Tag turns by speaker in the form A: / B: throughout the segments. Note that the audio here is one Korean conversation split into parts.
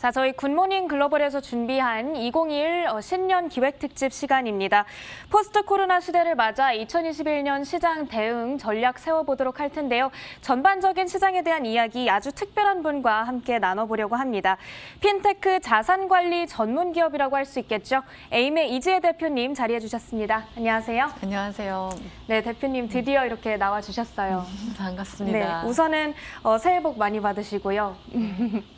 A: 자, 저희 굿모닝 글로벌에서 준비한 2021 신년 기획 특집 시간입니다. 포스트 코로나 시대를 맞아 2021년 시장 대응 전략 세워보도록 할 텐데요. 전반적인 시장에 대한 이야기 아주 특별한 분과 함께 나눠보려고 합니다. 핀테크 자산관리 전문 기업이라고 할 수 있겠죠. 에임의 이지혜 대표님 자리해 주셨습니다. 안녕하세요.
B: 안녕하세요.
A: 네, 대표님 드디어 이렇게 나와주셨어요.
B: 반갑습니다.
A: 네, 우선은 새해 복 많이 받으시고요.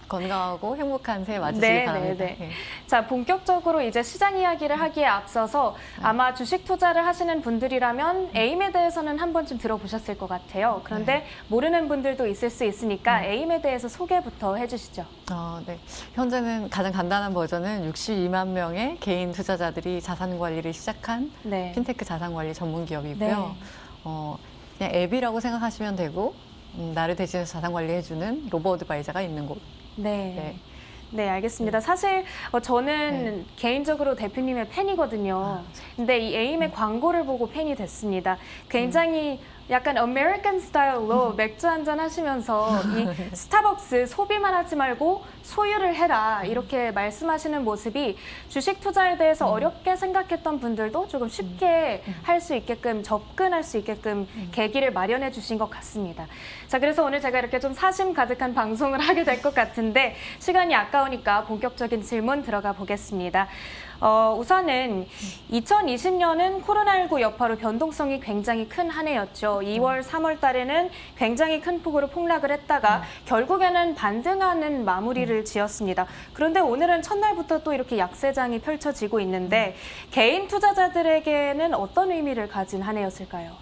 B: 건강하고 행복한 새해 맞으시길 바랍니다. 네.
A: 자, 본격적으로 이제 시장 이야기를 하기에 앞서서 아마 주식 투자를 하시는 분들이라면 에임에 대해서는 한 번쯤 들어보셨을 것 같아요. 그런데 모르는 분들도 있을 수 있으니까 에임에 대해서 소개부터 해주시죠.
B: 네. 현재는 가장 간단한 버전은 62만 명의 개인 투자자들이 자산 관리를 시작한 핀테크 자산 관리 전문 기업이고요. 그냥 앱이라고 생각하시면 되고 나를 대신해서 자산 관리해주는 로보 어드바이저가 있는 곳.
A: 네, 알겠습니다. 사실 저는 개인적으로 대표님의 팬이거든요. 근데 이 에임의 광고를 보고 팬이 됐습니다. 굉장히 약간 아메리칸 스타일로 맥주 한잔 하시면서 이 스타벅스 소비만 하지 말고 소유를 해라 이렇게 말씀하시는 모습이 주식 투자에 대해서 어렵게 생각했던 분들도 조금 쉽게 할 수 있게끔 접근할 수 있게끔 계기를 마련해 주신 것 같습니다. 자, 그래서 오늘 제가 이렇게 좀 사심 가득한 방송을 하게 될 것 같은데 시간이 아까우니까 본격적인 질문 들어가 보겠습니다. 우선은 2020년은 코로나19 여파로 변동성이 굉장히 큰 한 해였죠. 2월, 3월 달에는 굉장히 큰 폭으로 폭락을 했다가 결국에는 반등하는 마무리를 지었습니다. 그런데 오늘은 첫날부터 또 이렇게 약세장이 펼쳐지고 있는데 개인 투자자들에게는 어떤 의미를 가진 한 해였을까요?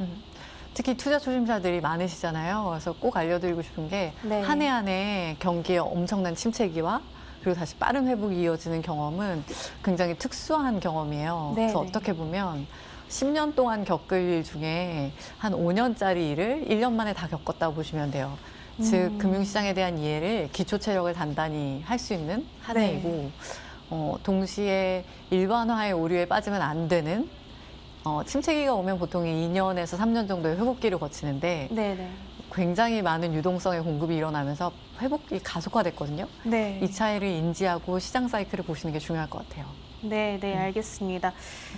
B: 특히 투자 초심자들이 많으시잖아요. 그래서 꼭 알려드리고 싶은 게 한 해 한 해 경기의 엄청난 침체기와 그리고 다시 빠른 회복이 이어지는 경험은 굉장히 특수한 경험이에요. 그래서 어떻게 보면 10년 동안 겪을 일 중에 한 5년짜리 일을 1년 만에 다 겪었다고 보시면 돼요. 즉 금융시장에 대한 이해를 기초 체력을 단단히 할 수 있는 한 해이고 동시에 일반화의 오류에 빠지면 안 되는 침체기가 오면 보통 2년에서 3년 정도의 회복기를 거치는데 굉장히 많은 유동성의 공급이 일어나면서 회복이 가속화됐거든요. 이 차이를 인지하고 시장 사이클을 보시는 게 중요할 것 같아요.
A: 네, 알겠습니다.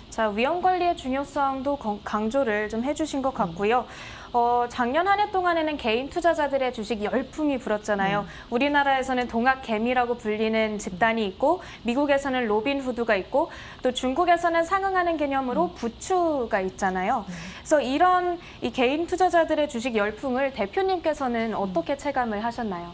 A: 자, 위험 관리의 중요성도 강조를 좀 해주신 것 같고요. 작년 한 해 동안에는 개인 투자자들의 주식 열풍이 불었잖아요. 우리나라에서는 동학개미라고 불리는 집단이 있고 미국에서는 로빈후드가 있고 또 중국에서는 상응하는 개념으로 부추가 있잖아요. 그래서 이런 이 개인 투자자들의 주식 열풍을 대표님께서는 어떻게 체감을 하셨나요?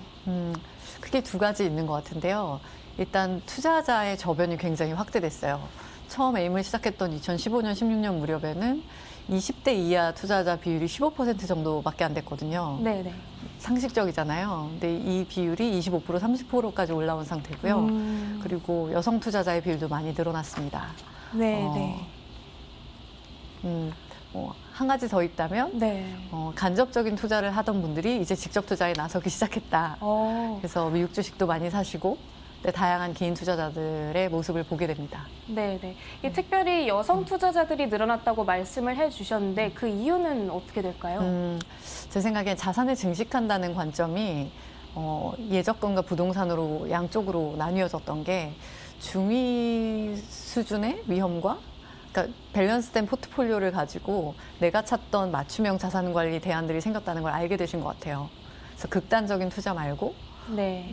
B: 크게 두 가지 있는 것 같은데요. 일단 투자자의 저변이 굉장히 확대됐어요. 처음 에임을 시작했던 2015년, 16년 무렵에는 20대 이하 투자자 비율이 15% 정도밖에 안 됐거든요. 상식적이잖아요. 근데 이 비율이 25%, 30%까지 올라온 상태고요. 그리고 여성 투자자의 비율도 많이 늘어났습니다. 한 가지 더 있다면 간접적인 투자를 하던 분들이 이제 직접 투자에 나서기 시작했다. 그래서 미국 주식도 많이 사시고 다양한 개인 투자자들의 모습을 보게 됩니다.
A: 이 특별히 여성 투자자들이 늘어났다고 말씀을 해주셨는데 그 이유는 어떻게 될까요?
B: 제 생각엔 자산을 증식한다는 관점이 예적금과 부동산으로 양쪽으로 나뉘어졌던 게 중위 수준의 위험과 그러니까 밸런스된 포트폴리오를 가지고 내가 찾던 맞춤형 자산 관리 대안들이 생겼다는 걸 알게 되신 것 같아요. 그래서 극단적인 투자 말고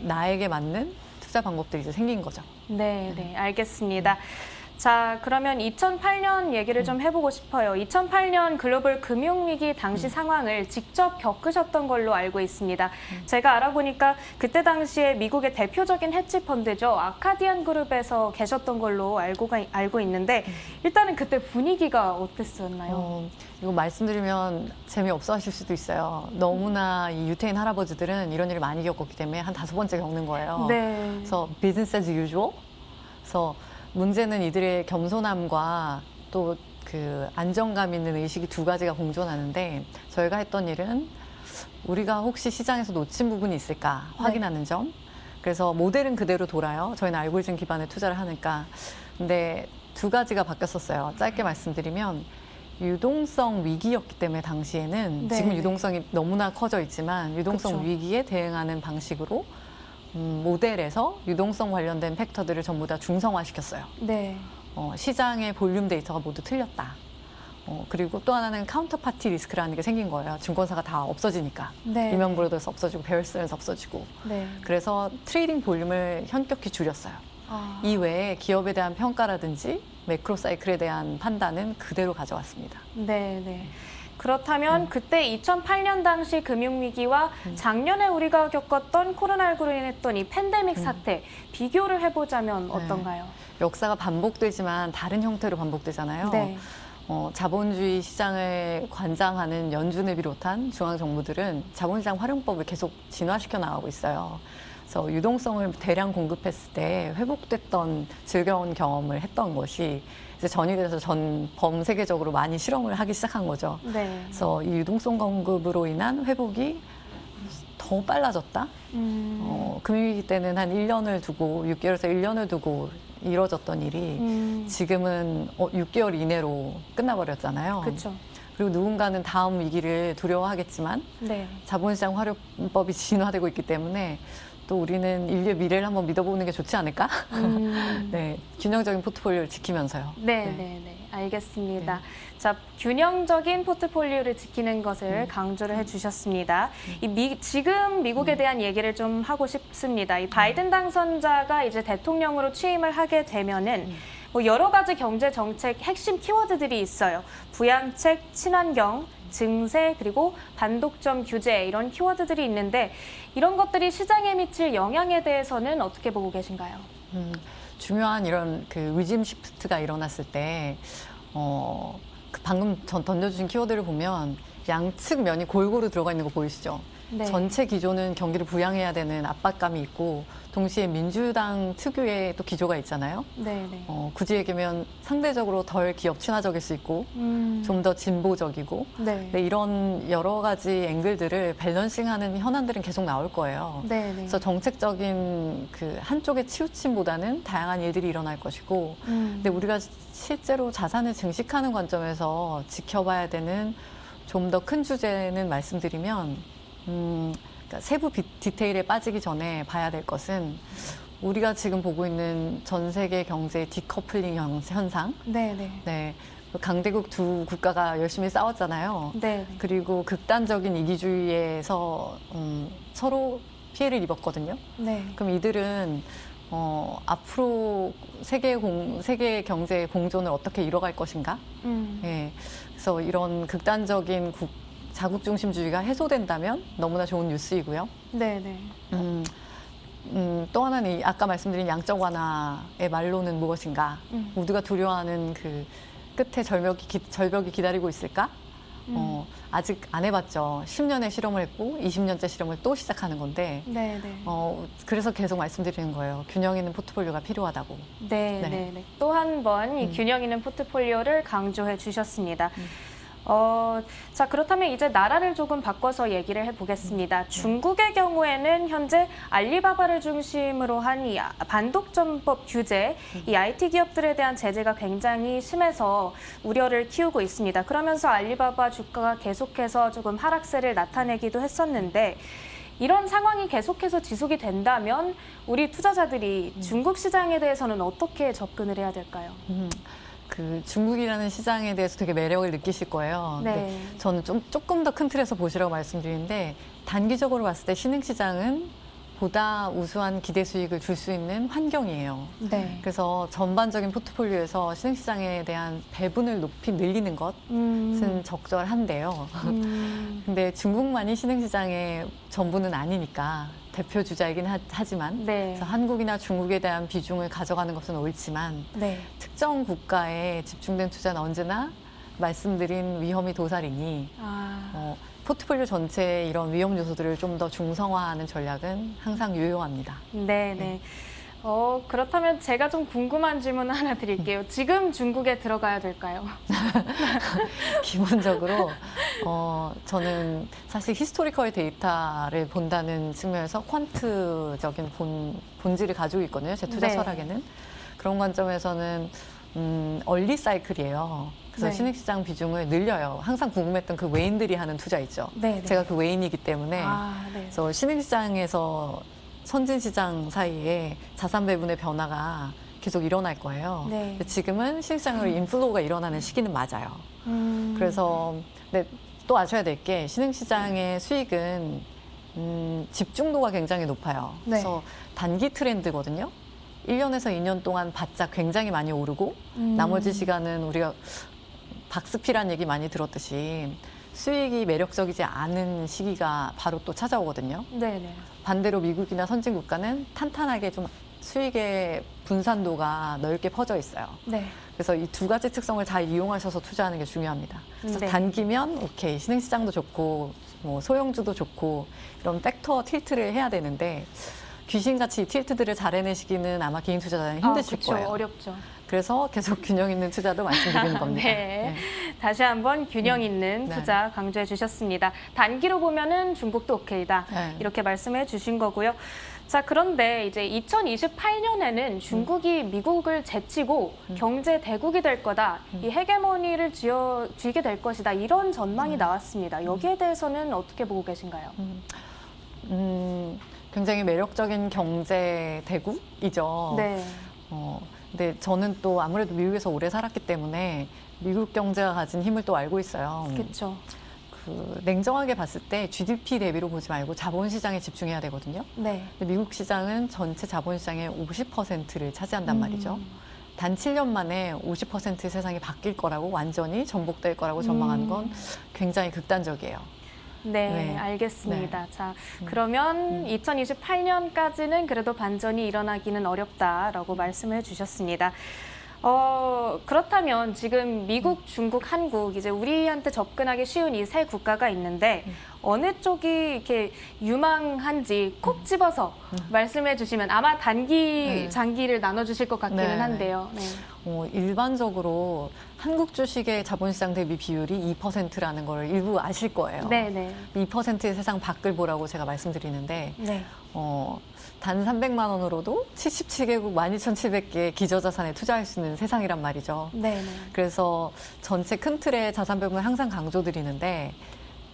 B: 나에게 맞는 투자 방법들이 이제 생긴 거죠.
A: 알겠습니다. 자, 그러면 2008년 얘기를 좀 해보고 싶어요. 2008년 글로벌 금융위기 당시 상황을 직접 겪으셨던 걸로 알고 있습니다. 제가 알아보니까 그때 당시에 미국의 대표적인 헤지펀드죠. 아카디안 그룹에서 계셨던 걸로 알고 있는데 일단은 그때 분위기가 어땠었나요?
B: 이거 말씀드리면 재미없어 하실 수도 있어요. 너무나 이 유태인 할아버지들은 이런 일을 많이 겪었기 때문에 한 5번째 겪는 거예요. 그래서 business as usual. 그래서 문제는 이들의 겸손함과 또 그 안정감 있는 의식이 두 가지가 공존하는데 저희가 했던 일은 우리가 혹시 시장에서 놓친 부분이 있을까 확인하는 점. 그래서 모델은 그대로 돌아요. 저희는 알고리즘 기반의 투자를 하니까. 근데 두 가지가 바뀌었었어요. 짧게 말씀드리면 유동성 위기였기 때문에 당시에는 지금 유동성이 너무나 커져 있지만 유동성 위기에 대응하는 방식으로 모델에서 유동성 관련된 팩터들을 전부 다 중성화시켰어요.
A: 네.
B: 시장의 볼륨 데이터가 모두 틀렸다. 그리고 또 하나는 카운터파티 리스크라는 게 생긴 거예요. 증권사가 다 없어지니까.
A: 네.
B: 리먼 브로더스 없어지고 베어스턴스 없어지고.
A: 네.
B: 그래서 트레이딩 볼륨을 현격히 줄였어요.
A: 아.
B: 이외에 기업에 대한 평가라든지 매크로 사이클에 대한 판단은 그대로 가져왔습니다.
A: 네, 네. 그렇다면 그때 2008년 당시 금융위기와 작년에 우리가 겪었던 코로나19로 인했던 이 팬데믹 사태 비교를 해보자면 어떤가요?
B: 역사가 반복되지만 다른 형태로 반복되잖아요.
A: 네.
B: 자본주의 시장을 관장하는 연준을 비롯한 중앙정부들은 자본시장 활용법을 계속 진화시켜 나가고 있어요. 그래서 유동성을 대량 공급했을 때 회복됐던 즐거운 경험을 했던 것이 이제 전이돼서 전 세계적으로 많이 실험을 하기 시작한 거죠.
A: 네.
B: 그래서 이 유동성 공급으로 인한 회복이 더 빨라졌다. 금융위기 때는 한 1년을 두고 6개월에서 1년을 두고 이뤄졌던 일이 지금은 6개월 이내로 끝나버렸잖아요.
A: 그렇죠.
B: 그리고 누군가는 다음 위기를 두려워하겠지만
A: 네.
B: 자본시장 활용법이 진화되고 있기 때문에 또 우리는 인류의 미래를 한번 믿어보는 게 좋지 않을까? 네, 균형적인 포트폴리오를 지키면서요.
A: 네, 네, 네. 알겠습니다. 자, 균형적인 포트폴리오를 지키는 것을 강조를 해주셨습니다. 지금 미국에 대한 얘기를 좀 하고 싶습니다. 이 바이든 당선자가 이제 대통령으로 취임을 하게 되면은 뭐 여러 가지 경제 정책 핵심 키워드들이 있어요. 부양책, 친환경, 증세, 그리고 반독점 규제 이런 키워드들이 있는데 이런 것들이 시장에 미칠 영향에 대해서는 어떻게 보고 계신가요?
B: 중요한 이런 그 리짐 시프트가 일어났을 때 방금 던져주신 키워드를 보면 양측 면이 골고루 들어가 있는 거 보이시죠?
A: 네.
B: 전체 기조는 경기를 부양해야 되는 압박감이 있고 동시에 민주당 특유의 또 기조가 있잖아요.
A: 네, 네.
B: 굳이 얘기하면 상대적으로 덜 기업 친화적일 수 있고 좀 더 진보적이고
A: 네.
B: 네, 이런 여러 가지 앵글들을 밸런싱하는 현안들은 계속 나올 거예요.
A: 네, 네.
B: 그래서 정책적인 그 한쪽의 치우침보다는 다양한 일들이 일어날 것이고 근데 우리가 실제로 자산을 증식하는 관점에서 지켜봐야 되는 좀 더 큰 주제는 말씀드리면 그러니까 세부 디테일에 빠지기 전에 봐야 될 것은 우리가 지금 보고 있는 전 세계 경제의 디커플링 현상.
A: 네, 네.
B: 네. 강대국 두 국가가 열심히 싸웠잖아요.
A: 네.
B: 그리고 극단적인 이기주의에서 서로 피해를 입었거든요.
A: 네.
B: 그럼 이들은 앞으로 세계 경제의 공존을 어떻게 이뤄갈 것인가? 예. 그래서 이런 극단적인 자국 중심주의가 해소된다면 너무나 좋은 뉴스이고요.
A: 네, 네.
B: 또 하나는 아까 말씀드린 양적 완화의 말로는 무엇인가? 모두가 두려워하는 그 끝에 절벽이 기다리고 있을까? 아직 안 해봤죠. 10년의 실험을 했고 20년째 실험을 또 시작하는 건데
A: 네, 네.
B: 그래서 계속 말씀드리는 거예요. 균형 있는 포트폴리오가 필요하다고.
A: 네,
B: 네.
A: 네, 네. 또 한 번 이 균형 있는 포트폴리오를 강조해 주셨습니다. 자, 그렇다면 이제 나라를 조금 바꿔서 얘기를 해보겠습니다. 중국의 경우에는 현재 알리바바를 중심으로 한 이 반독점법 규제, 이 IT 기업들에 대한 제재가 굉장히 심해서 우려를 키우고 있습니다. 그러면서 알리바바 주가가 계속해서 조금 하락세를 나타내기도 했었는데 이런 상황이 계속해서 지속이 된다면 우리 투자자들이 중국 시장에 대해서는 어떻게 접근을 해야 될까요?
B: 그 중국이라는 시장에 대해서 되게 매력을 느끼실 거예요.
A: 네.
B: 근데 저는 조금 더 큰 틀에서 보시라고 말씀드리는데 단기적으로 봤을 때 신흥시장은 보다 우수한 기대 수익을 줄 수 있는 환경이에요.
A: 네.
B: 그래서 전반적인 포트폴리오에서 신흥시장에 대한 배분을 높이 늘리는 것은 적절한데요. 근데 중국만이 신흥시장의 전부는 아니니까 대표 주자이긴 하지만
A: 네.
B: 그래서 한국이나 중국에 대한 비중을 가져가는 것은 옳지만
A: 네.
B: 특정 국가에 집중된 투자는 언제나 말씀드린 위험이 도사리니 포트폴리오 전체의 이런 위험 요소들을 좀 더 중성화하는 전략은 항상 유효합니다.
A: 네, 네. 그렇다면 제가 좀 궁금한 질문 하나 드릴게요. 지금 중국에 들어가야 될까요?
B: 기본적으로 저는 사실 히스토리컬 데이터를 본다는 측면에서 퀀트적인 본질을 가지고 있거든요. 제 투자
A: 네.
B: 철학에는. 그런 관점에서는 얼리 사이클이에요. 그래서
A: 네.
B: 신흥시장 비중을 늘려요. 항상 궁금했던 그 외인들이 하는 투자 있죠.
A: 네, 네.
B: 제가 그 외인이기 때문에
A: 네.
B: 그래서 신흥시장에서 선진 시장 사이에 자산 배분의 변화가 계속 일어날 거예요.
A: 네.
B: 근데 지금은 신흥시장으로 인플로우가 일어나는 시기는 맞아요. 그래서 근데 또 아셔야 될 게 신흥시장의 수익은 집중도가 굉장히 높아요.
A: 네.
B: 그래서 단기 트렌드거든요. 1년에서 2년 동안 바짝 굉장히 많이 오르고 나머지 시간은 우리가 박스피란 얘기 많이 들었듯이 수익이 매력적이지 않은 시기가 바로 또 찾아오거든요.
A: 네네.
B: 반대로 미국이나 선진 국가는 탄탄하게 좀 수익의 분산도가 넓게 퍼져 있어요.
A: 네.
B: 그래서 이 두 가지 특성을 잘 이용하셔서 투자하는 게 중요합니다. 그래서
A: 네.
B: 단기면 오케이 신흥시장도 좋고 뭐 소형주도 좋고 이런 팩터 틸트를 해야 되는데 귀신같이 이 틸트들을 잘 해내시기는 아마 개인 투자자는 힘드실
A: 그쵸,
B: 거예요.
A: 어렵죠.
B: 그래서 계속 균형 있는 투자도 말씀드리는 겁니다.
A: 네. 다시 한번 균형 있는
B: 네.
A: 투자 강조해 주셨습니다. 단기로 보면은 중국도 오케이다.
B: 네.
A: 이렇게 말씀해 주신 거고요. 자, 그런데 이제 2028년에는 중국이 미국을 제치고 경제 대국이 될 거다. 이 헤게모니를 쥐게 될 것이다. 이런 전망이 나왔습니다. 여기에 대해서는 어떻게 보고 계신가요?
B: 굉장히 매력적인 경제 대국이죠.
A: 네.
B: 근데 저는 또 아무래도 미국에서 오래 살았기 때문에 미국 경제가 가진 힘을 또 알고 있어요.
A: 그렇죠.
B: 냉정하게 봤을 때 GDP 대비로 보지 말고 자본시장에 집중해야 되거든요.
A: 네.
B: 근데 미국 시장은 전체 자본시장의 50%를 차지한단 말이죠. 단 7년 만에 50% 세상이 바뀔 거라고 완전히 전복될 거라고 전망하는 건 굉장히 극단적이에요.
A: 네,
B: 네.
A: 알겠습니다. 자, 그러면 2028년까지는 그래도 반전이 일어나기는 어렵다라고 말씀을 주셨습니다. 그렇다면 지금 미국, 중국, 한국 이제 우리한테 접근하기 쉬운 이 세 국가가 있는데 어느 쪽이 이렇게 유망한지 콕 집어서 말씀해 주시면 아마 단기, 장기를 나눠주실 것 같기는
B: 네.
A: 한데요. 네.
B: 일반적으로 한국 주식의 자본시장 대비 비율이 2%라는 걸 일부 아실 거예요.
A: 네.
B: 2%의 세상 밖을 보라고 제가 말씀드리는데
A: 네.
B: 단 300만 원으로도 77개국 12,700개의 기저자산에 투자할 수 있는 세상이란 말이죠.
A: 네.
B: 그래서 전체 큰 틀의 자산 배분을 항상 강조드리는데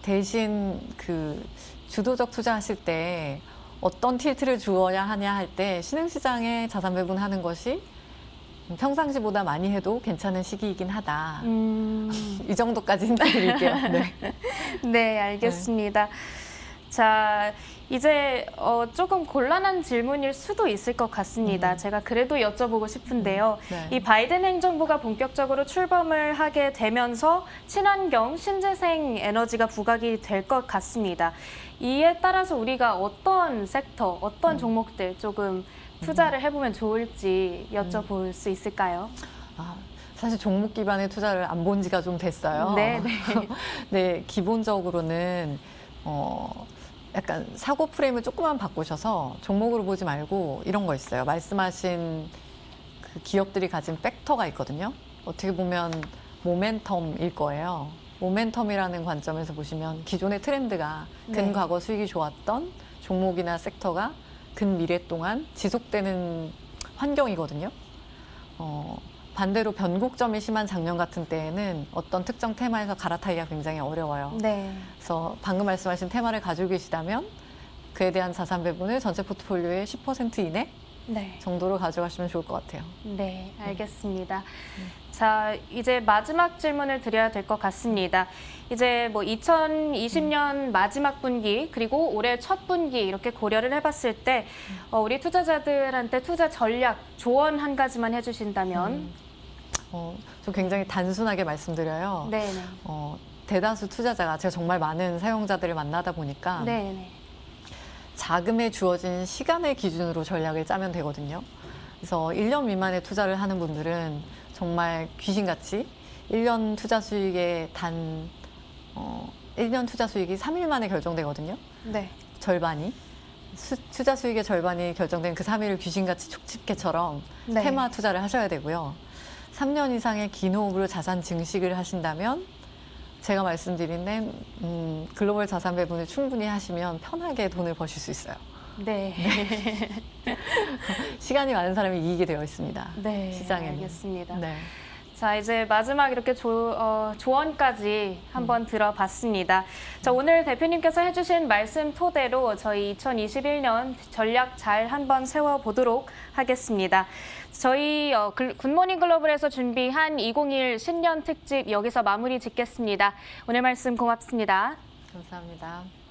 B: 대신 그 주도적 투자하실 때 어떤 틸트를 주어야 하냐 할 때 신흥시장에 자산 배분하는 것이 평상시보다 많이 해도 괜찮은 시기이긴 하다. 이 정도까지 힌트드릴게요. 네.
A: 네, 알겠습니다. 자, 이제 조금 곤란한 질문일 수도 있을 것 같습니다. 제가 그래도 여쭤보고 싶은데요.
B: 네.
A: 이 바이든 행정부가 본격적으로 출범을 하게 되면서 친환경, 신재생 에너지가 부각이 될 것 같습니다. 이에 따라서 우리가 어떤 섹터, 어떤 종목들 조금 투자를 해보면 좋을지 여쭤볼 수 있을까요?
B: 사실 종목 기반의 투자를 안 본 지가 좀 됐어요.
A: 네.
B: 네, 기본적으로는 약간 사고 프레임을 조금만 바꾸셔서 종목으로 보지 말고 이런 거 있어요. 말씀하신 그 기업들이 가진 팩터가 있거든요. 어떻게 보면 모멘텀일 거예요. 모멘텀이라는 관점에서 보시면 기존의 트렌드가 근과거 수익이 좋았던 종목이나 섹터가 근미래 동안 지속되는 환경이거든요. 반대로 변곡점이 심한 작년 같은 때에는 어떤 특정 테마에서 갈아타기가 굉장히 어려워요.
A: 네.
B: 그래서 방금 말씀하신 테마를 가지고 계시다면 그에 대한 자산 배분을 전체 포트폴리오의 10% 이내
A: 네.
B: 정도로 가져가시면 좋을 것 같아요.
A: 네, 알겠습니다. 자, 이제 마지막 질문을 드려야 될 것 같습니다. 이제 뭐 2020년 마지막 분기 그리고 올해 첫 분기 이렇게 고려를 해봤을 때 우리 투자자들한테 투자 전략 조언 한 가지만 해주신다면
B: 저 굉장히 단순하게 말씀드려요.
A: 네.
B: 대다수 투자자가 제가 정말 많은 사용자들을 만나다 보니까
A: 네.
B: 자금에 주어진 시간을 기준으로 전략을 짜면 되거든요. 그래서 1년 미만의 투자를 하는 분들은 정말 귀신같이 1년 투자 수익의 1년 투자 수익이 3일 만에 결정되거든요.
A: 네.
B: 절반이. 투자 수익의 절반이 결정된 그 3일을 귀신같이 촉집게처럼
A: 네.
B: 테마 투자를 하셔야 되고요. 3년 이상의 긴 호흡으로 자산 증식을 하신다면 제가 말씀드린 글로벌 자산 배분을 충분히 하시면 편하게 돈을 버실 수 있어요.
A: 네.
B: 시간이 많은 사람이 이익이 되어 있습니다.
A: 네.
B: 시장에는.
A: 알겠습니다.
B: 네.
A: 자, 자, 이제 마지막 이렇게 조언까지 한번 들어봤습니다. 자, 오늘 대표님께서 해주신 말씀 토대로 저희 2021년 전략 잘 한번 세워보도록 하겠습니다. 저희 굿모닝 글로벌에서 준비한 2021 신년 특집 여기서 마무리 짓겠습니다. 오늘 말씀 고맙습니다.
B: 감사합니다.